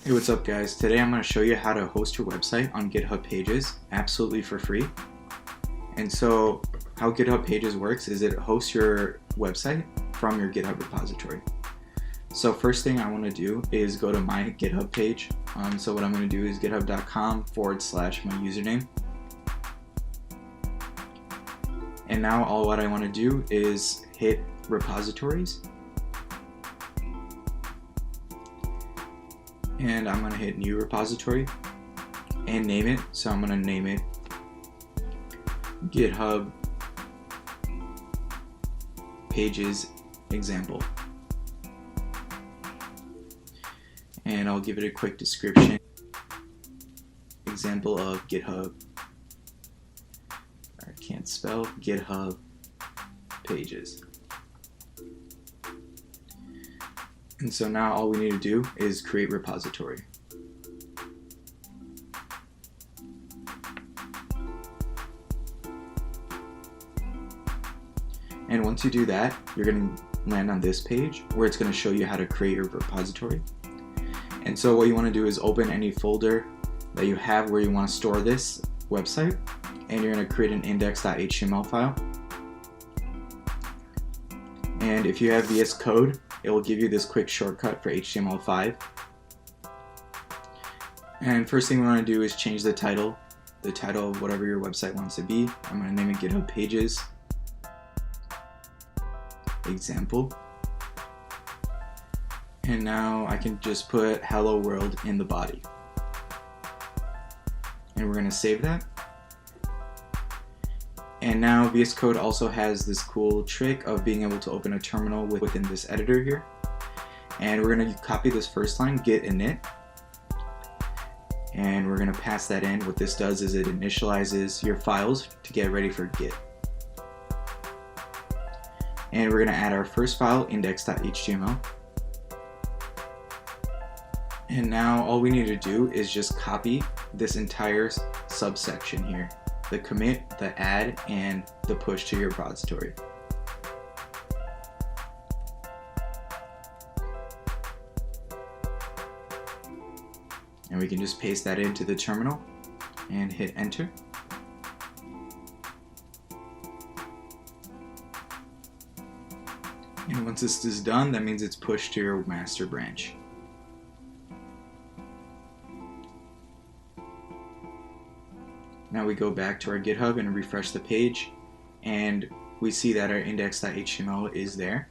Hey, what's up guys? Today I'm going to show you how to host your website on GitHub Pages absolutely for free. And so how GitHub Pages works is it hosts your website from your GitHub repository. So first thing I want to do is go to my GitHub page. So what I'm going to do is github.com/my username. And now what I want to do is hit repositories. And I'm going to hit new repository and name it. So I'm going to name it GitHub Pages Example. And I'll give it a quick description. Example of GitHub. I can't spell GitHub Pages. And so now all we need to do is create repository. And once you do that, you're going to land on this page where it's going to show you how to create your repository. And so what you want to do is open any folder that you have where you want to store this website, and you're going to create an index.html file. And if you have VS Code, it will give you this quick shortcut for HTML5. And first thing we want to do is change the title of whatever your website wants to be. I'm going to name it GitHub Pages Example. And now I can just put hello world in the body. And we're going to save that. And now VS Code also has this cool trick of being able to open a terminal within this editor here. And we're going to copy this first line, git init. And we're going to pass that in. What this does is it initializes your files to get ready for Git. And we're going to add our first file, index.html. And now all we need to do is just copy this entire subsection here. The commit, the add, and the push to your repository. And we can just paste that into the terminal and hit enter. And once this is done, that means it's pushed to your master branch. Now we go back to our GitHub and refresh the page, and we see that our index.html is there.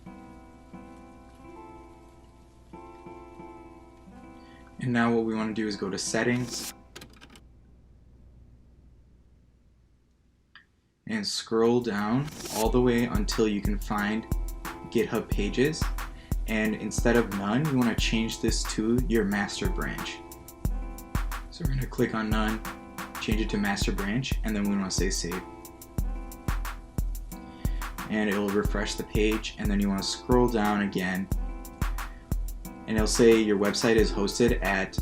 And now what we want to do is go to settings and scroll down all the way until you can find GitHub Pages, and instead of none, you want to change this to your master branch. So we're going to click on none, change it to master branch, and then we want to say save. And it will refresh the page, and then you want to scroll down again, and it'll say your website is hosted at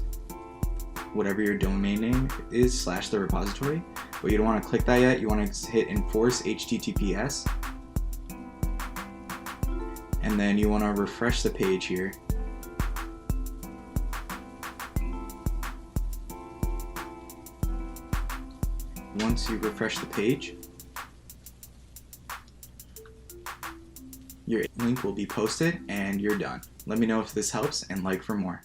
whatever your domain name is / the repository, but you don't want to click that yet. You want to hit enforce HTTPS, and then you want to refresh the page here. Once you refresh the page, your link will be posted and you're done. Let me know if this helps and like for more.